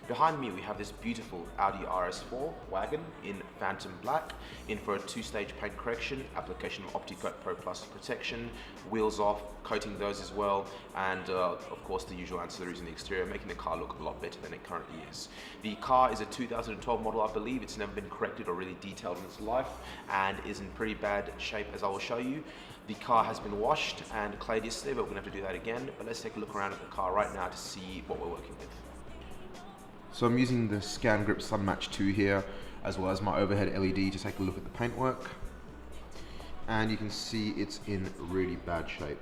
Behind me we have this beautiful Audi RS4 wagon in Phantom Black, in for a two-stage paint correction, application of Opti-Coat Pro Plus protection, wheels off, coating those as well, and of course the usual ancillaries in the exterior, making the car look a lot better than it currently is. The car is a 2012 model, I believe. It's never been corrected or really detailed in its life and is in pretty bad shape, as I will show you. The car has been washed and clayed yesterday, but we're going to have to do that again. But let's take a look around at the car right now to see what we're working with. So I'm using the Scan Grip Sun Match 2 here, as well as my overhead LED to take a look at the paintwork. And you can see it's in really bad shape.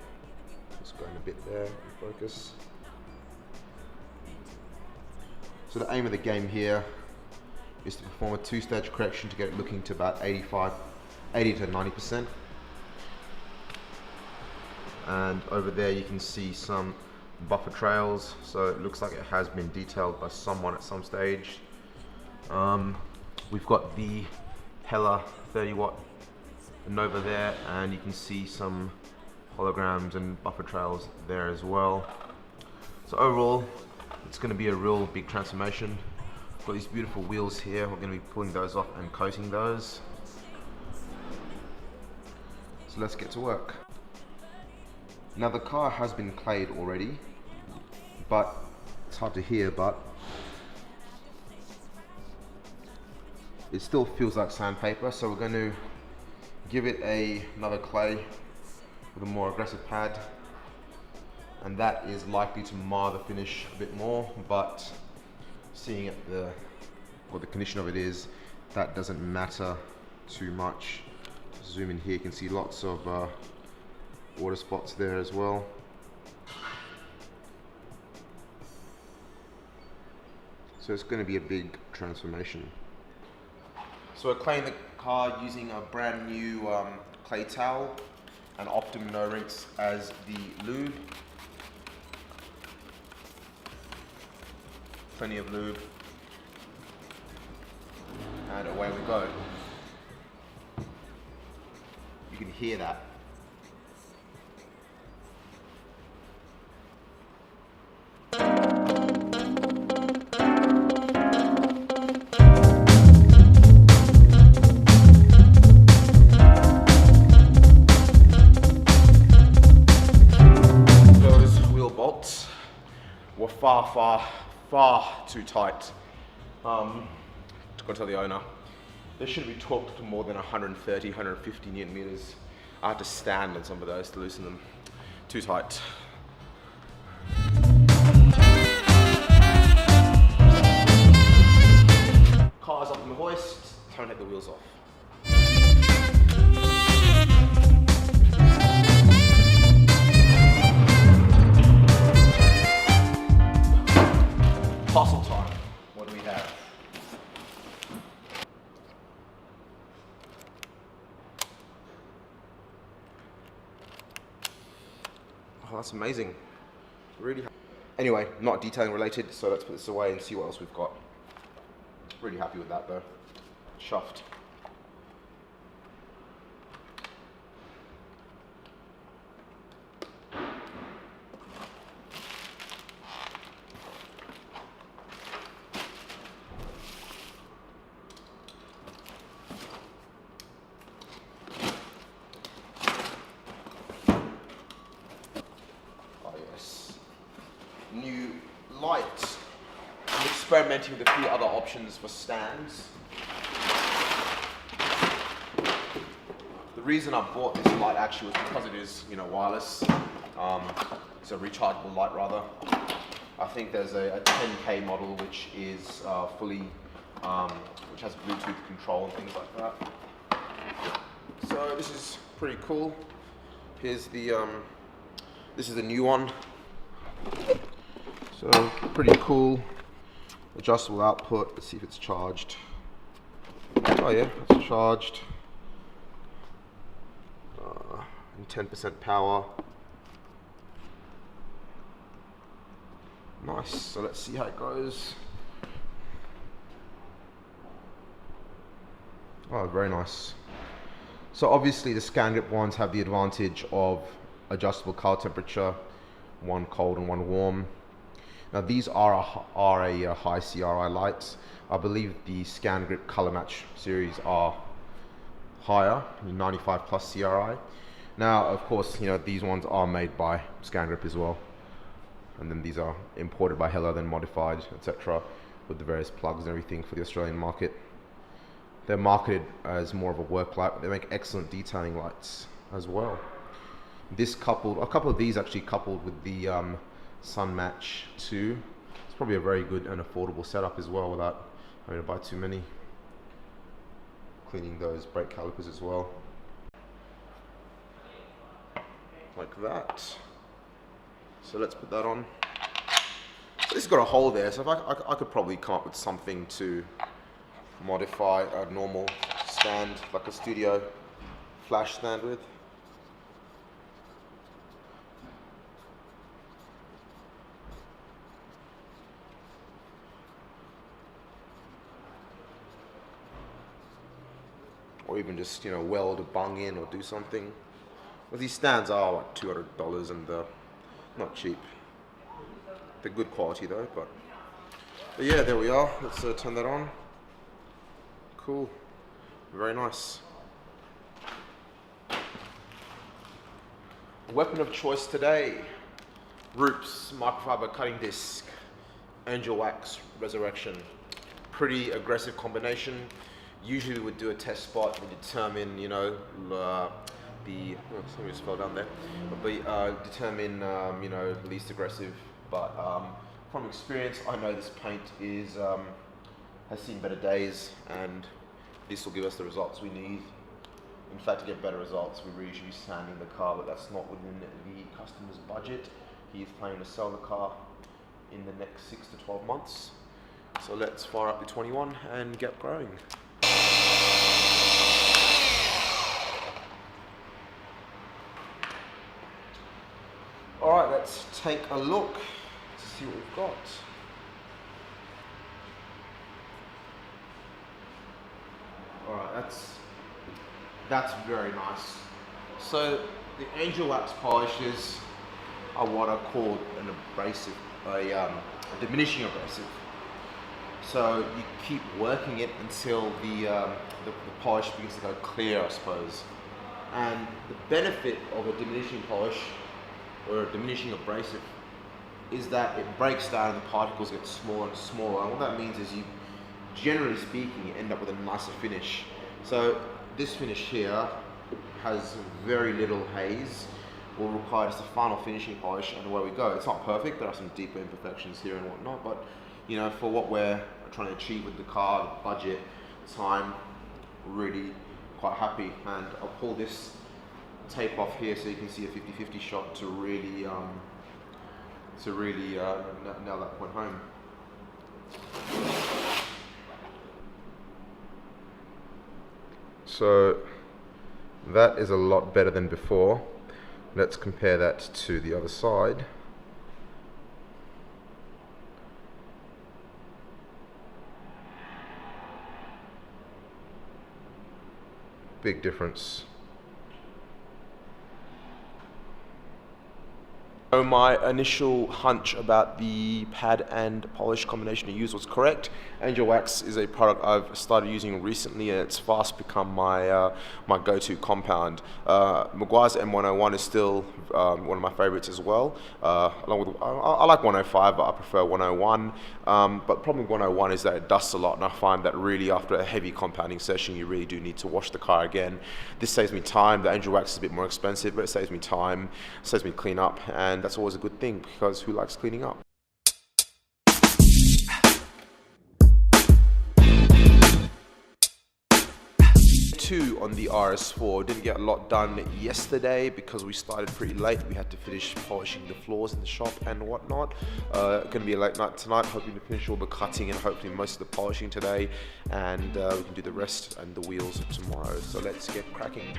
Just going a bit there in focus. So the aim of the game here is to perform a two-stage correction to get it looking to about 80 to 90%. And over there you can see some buffer trails, so it looks like it has been detailed by someone at some stage. We've got the Hella 30-watt Nova there, and you can see some holograms and buffer trails there as well. So overall, it's going to be a real big transformation. We've got these beautiful wheels here. We're going to be pulling those off and coating those. So let's get to work. Now the car has been clayed already, but it's hard to hear, but it still feels like sandpaper, so we're going to give it another clay with a more aggressive pad, and that is likely to mar the finish a bit more, but seeing it what the condition of it is, that doesn't matter too much. Zoom in here, you can see lots of water spots there as well. So it's going to be a big transformation. So we're claying the car using a brand new clay towel and Optim No Rinse as the lube. Plenty of lube. And away we go. You can hear that. Were far too tight. To go tell the owner, they shouldn't be torqued to more than 130, 150 Newton meters. I had to stand on some of those to loosen them. Too tight. Car's up in the hoist, time to take the wheels off. Fossil time. What do we have? Oh, that's amazing. Really. Anyway, not detailing related, so let's put this away and see what else we've got. Really happy with that though. Chuffed. New light. I'm experimenting with a few other options for stands. The reason I bought this light actually was because it is, you know, wireless. It's a rechargeable light rather. I think there's a 10K model which is fully, which has Bluetooth control and things like that. So this is pretty cool. Here's the, this is the new one. So pretty cool. Adjustable output. Let's see if it's charged. Oh yeah, it's charged. And 10% power. Nice. So let's see how it goes. Oh, very nice. So obviously the scan grip ones have the advantage of adjustable color temperature, one cold and one warm. Now these are a high CRI lights. I believe the scan grip color match series are higher, 95 plus CRI. Now of course, you know, these ones are made by scan grip as well. And then these are imported by Hella, then modified, etc. with the various plugs and everything for the Australian market. They're marketed as more of a work light, but they make excellent detailing lights as well. This coupled, a couple of these actually coupled with the Sun Match 2. It's probably a very good and affordable setup as well without having to buy too many. Cleaning those brake calipers as well. Like that. So let's put that on. So this has got a hole there, so if I could probably come up with something to modify a normal stand, like a studio flash stand with. Or even just, you know, weld a bung in or do something. Well, these stands are like $200 and they're not cheap. They're good quality though, but yeah, there we are. Let's turn that on. Cool, very nice. Weapon of choice today: Roops microfiber cutting disc, Angel Wax Resurrection. Pretty aggressive combination. Usually we would do a test spot and determine, you know, something just fell down there. But determine, you know, least aggressive. But from experience, I know this paint is has seen better days, and this will give us the results we need. In fact, to get better results, we really should be sanding the car, but that's not within the customer's budget. He is planning to sell the car in the next 6 to 12 months. So let's fire up the 21 and get growing. Alright, let's take a look to see what we've got. Alright, that's very nice. So the Angel Wax polishes are what are called an abrasive, a diminishing abrasive. So you keep working it until the polish begins to go clear, I suppose. And the benefit of a diminishing polish or a diminishing abrasive is that it breaks down and the particles get smaller and smaller. And what that means is you, generally speaking, you end up with a nicer finish. So this finish here has very little haze. Will require just a final finishing polish and away we go. It's not perfect, there are some deeper imperfections here and whatnot, but you know, for what we're trying to achieve with the car, the budget, time, really quite happy. And I'll pull this tape off here so you can see a 50-50 shot to really nail that point home. So that is a lot better than before. Let's compare that to the other side. Big difference. So my initial hunch about the pad and polish combination to use was correct. Angel Wax is a product I've started using recently, and it's fast become my my go-to compound. Meguiar's M101 is still one of my favorites as well. Along with I like 105, but I prefer 101. But the problem with 101 is that it dusts a lot, and I find that really after a heavy compounding session, you really do need to wash the car again. This saves me time. The Angel Wax is a bit more expensive, but it saves me time, saves me clean up, and that's always a good thing because who likes cleaning up? On the RS4. Didn't get a lot done yesterday because we started pretty late. We had to finish polishing the floors in the shop and whatnot. Gonna be a late night tonight, hoping to finish all the cutting and hopefully most of the polishing today, and we can do the rest and the wheels tomorrow. So let's get cracking.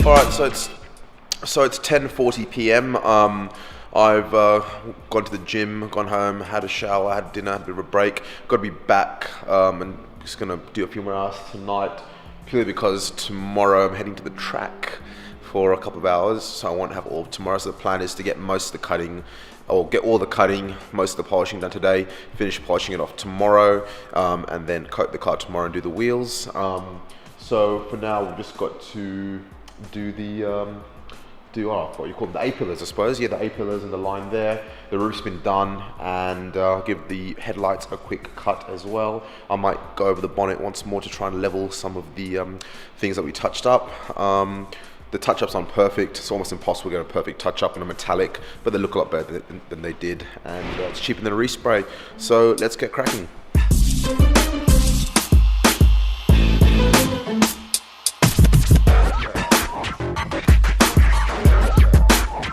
Alright, so it's 10:40 p.m. I've gone to the gym, gone home, had a shower, had dinner, had a bit of a break. Got to be back and just gonna do a few more hours tonight, purely because tomorrow I'm heading to the track for a couple of hours, so I won't have all of tomorrow. So the plan is to get most of the cutting, or get all the cutting, most of the polishing done today, finish polishing it off tomorrow, and then coat the car tomorrow and do the wheels. So for now, we've just got to do the what you call them, the A-pillars, I suppose. Yeah, the A-pillars and the line there. The roof's been done, and give the headlights a quick cut as well. I might go over the bonnet once more to try and level some of the things that we touched up. The touch-ups aren't perfect. It's almost impossible to get a perfect touch-up in a metallic, but they look a lot better than they did, and it's cheaper than a respray. So let's get cracking.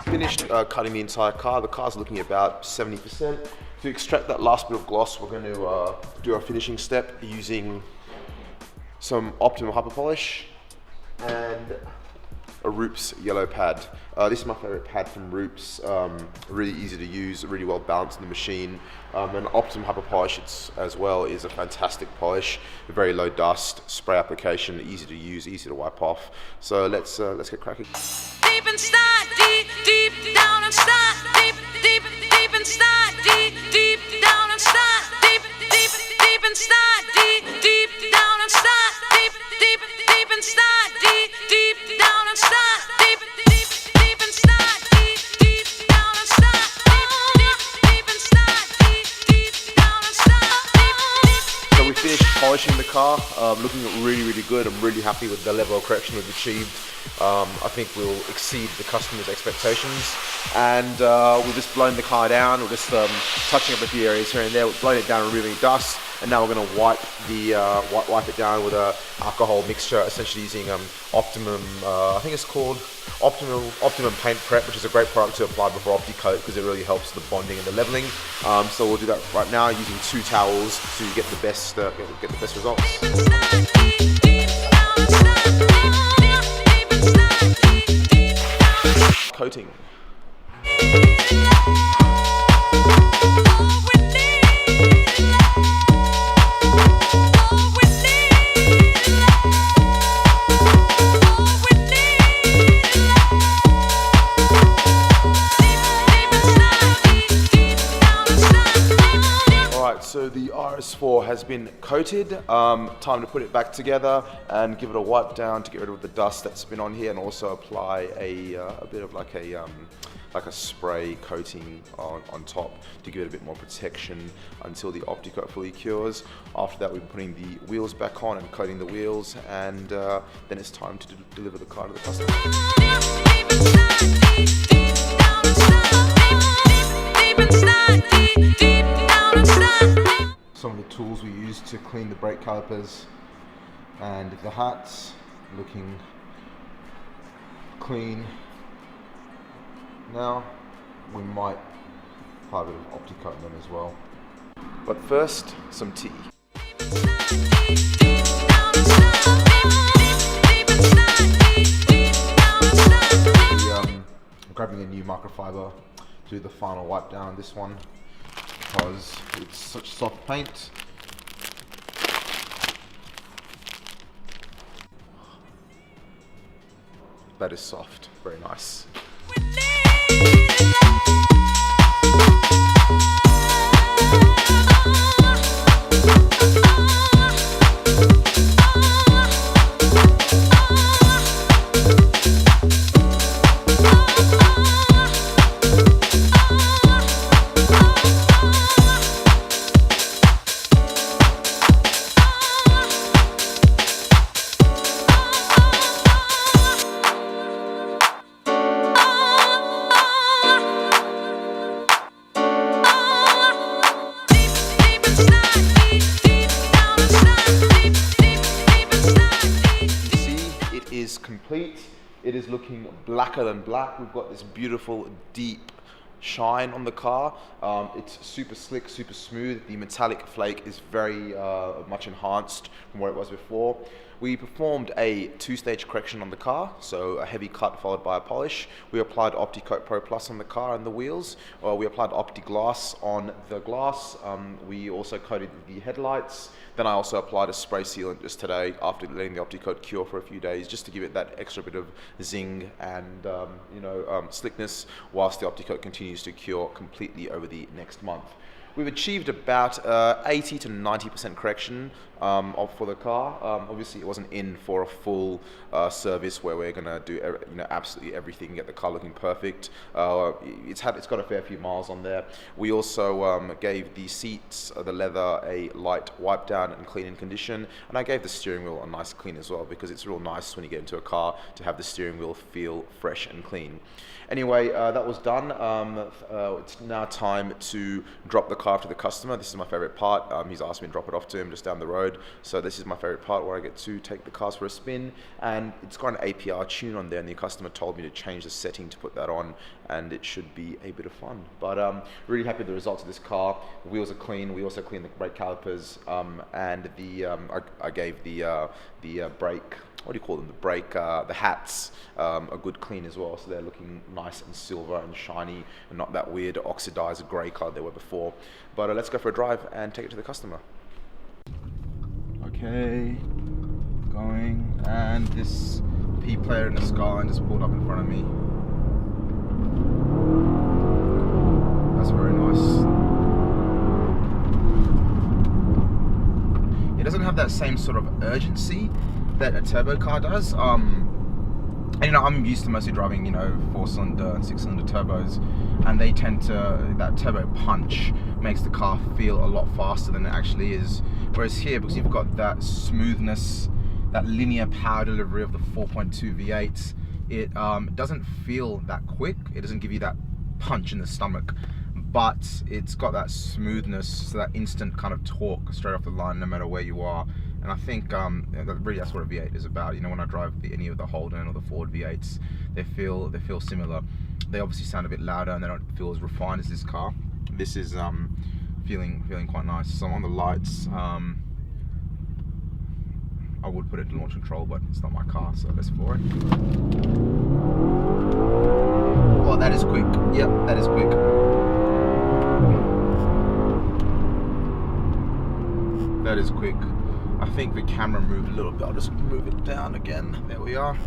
Finished cutting the entire car. The car's looking about 70%. To extract that last bit of gloss, we're going to do our finishing step using some Optimum Hyper Polish and a Roops yellow pad. This is my favorite pad from Roops. Really easy to use, really well balanced in the machine. And Optimum Hyper Polish as well is a fantastic polish, very low dust, spray application, easy to use, easy to wipe off. So let's get cracking. Deep inside, deep down inside, deep inside, deep down inside, deep inside, deep down inside, deep inside, deep down inside, deep inside, deep down inside, deep inside, deep down inside. So we finished polishing the car, looking really good. I'm really happy with the level of correction we've achieved. I think we'll exceed the customer's expectations, and we're just blowing the car down. We're just touching up a few areas here and there. We're blowing it down, removing dust, and now we're going to wipe it down with a alcohol mixture, essentially using Optimum. I think it's called Optimum Paint Prep, which is a great product to apply before Opti-Coat because it really helps the bonding and the leveling. So we'll do that right now using 2 towels to get the best results. Coating. Alright, so the RS4 has been coated. Time to put it back together and give it a wipe down to get rid of the dust that's been on here, and also apply a bit of like a spray coating on top to give it a bit more protection until the Opti-Coat fully cures. After that, we're putting the wheels back on and coating the wheels, and then it's time to deliver the car to the customer. Some of the tools we use to clean the brake calipers and the hats, looking clean. Now we might apply a bit of Opti-Coat on them as well. But first, some tea. I'm grabbing a new microfiber to do the final wipe down on this one because it's such soft paint. That is soft, very nice. Complete. It is looking blacker than black. We've got this beautiful deep shine on the car. It's super slick, super smooth. The metallic flake is very much enhanced from what it was before. We performed a two-stage correction on the car, so a heavy cut followed by a polish. We applied Opti-Coat Pro Plus on the car and the wheels. We applied Opti-Glass on the glass. We also coated the headlights. Then I also applied a spray sealant just today after letting the Opti-Coat cure for a few days, just to give it that extra bit of zing and slickness whilst the Opti-Coat continues to cure completely over the next month. We've achieved about 80 to 90% correction for the car. Obviously, it wasn't in for a full service where we're going to do absolutely everything, get the car looking perfect. It's got a fair few miles on there. We also gave the seats, the leather, a light wipe down and clean in condition, and I gave the steering wheel a nice clean as well, because it's real nice when you get into a car to have the steering wheel feel fresh and clean. Anyway, that was done. It's now time to drop the car to the customer. This is my favorite part. He's asked me to drop it off to him just down the road. So this is my favorite part, where I get to take the cars for a spin, and it's got an APR tune on there, and the customer told me to change the setting to put that on, and it should be a bit of fun. But really happy with the results of this car. The wheels are clean. We also cleaned the brake calipers, and I gave the brake, what do you call them, the hats, a good clean as well, so they're looking nice and silver and shiny and not that weird oxidized grey colour they were before. But let's go for a drive and take it to the customer. Okay, going, and this P player in the Skyline just pulled up in front of me. That's very nice. It doesn't have that same sort of urgency that a turbo car does. And I'm used to mostly driving 4-cylinder and 6-cylinder turbos, and they tend to, that turbo punch makes the car feel a lot faster than it actually is. Whereas here, because you've got that smoothness, that linear power delivery of the 4.2 V8, it doesn't feel that quick. It doesn't give you that punch in the stomach, but it's got that smoothness, so that instant kind of torque straight off the line, no matter where you are. And I think really that's what a V8 is about. When I drive any of the Holden or the Ford V8s, they feel similar. They obviously sound a bit louder and they don't feel as refined as this car. This is feeling quite nice. So on the lights, I would put it to launch control, but it's not my car, so let's for it. Oh, that is quick. Yep, that is quick. That is quick. I think the camera moved a little bit. I'll just move it down again. There we are.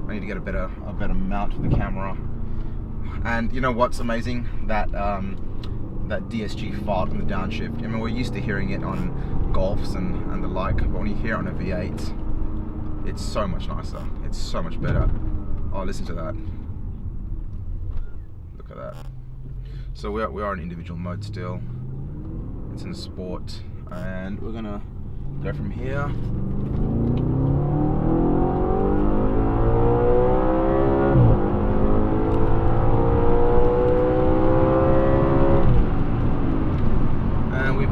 I need to get a better mount for the camera. And you know what's amazing? That that DSG fart on the downshift. I mean, we're used to hearing it on Golfs and the like, but when you hear it on a V8, it's so much nicer. It's so much better. Oh, listen to that. Look at that. So we are in individual mode still. It's in sport, and we're gonna go from here.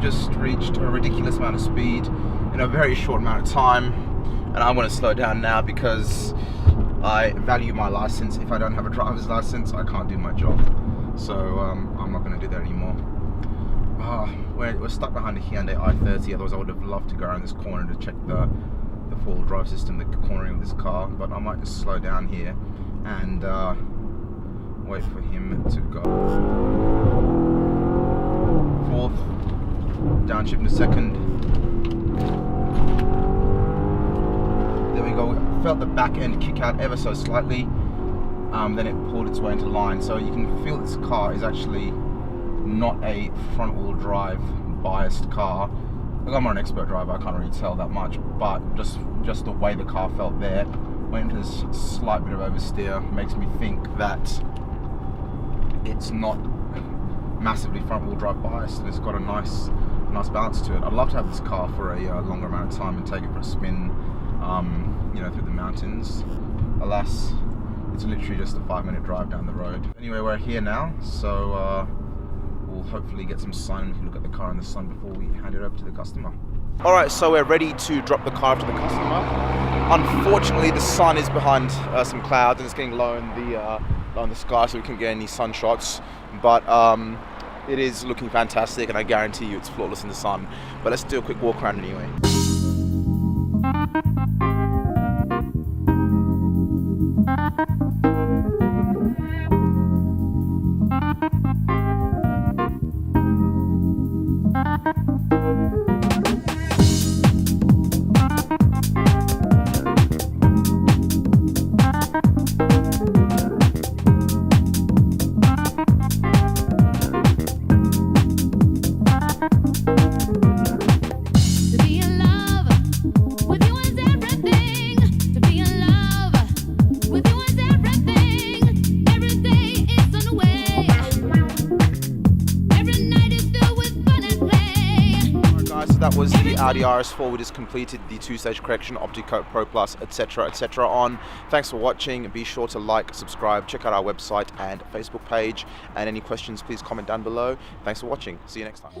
Just reached a ridiculous amount of speed in a very short amount of time, and I want to slow down now because I value my license. If I don't have a driver's license, I can't do my job, so I'm not going to do that anymore. We're stuck behind a Hyundai i30, otherwise I would have loved to go around this corner to check the full drive system, the cornering of this car, but I might just slow down here and wait for him to go. Fourth, downshift in a second. There we go. Felt the back end kick out ever so slightly. Then it pulled its way into line. So you can feel this car is actually not a front wheel drive biased car. Look, I'm not an expert driver, I can't really tell that much, but just the way the car felt there, went into this slight bit of oversteer, makes me think that it's not massively front wheel drive biased, and it's got a nice balance to it. I'd love to have this car for a longer amount of time and take it for a spin, you know, through the mountains. Alas, it's literally just a 5-minute drive down the road. Anyway, we're here now, so we'll hopefully get some sun and we can look at the car in the sun before we hand it over to the customer. Alright, so we're ready to drop the car to the customer. Unfortunately, the sun is behind some clouds and it's getting low in the sky, so we can't get any sun shots, but it is looking fantastic, and I guarantee you it's flawless in the sun. But let's do a quick walk around anyway. That was the Audi RS4. We just completed the 2-stage correction, Opti-Coat Pro Plus, etc, etc on. Thanks for watching. Be sure to like, subscribe, check out our website and Facebook page, and any questions please comment down below. Thanks for watching. See you next time.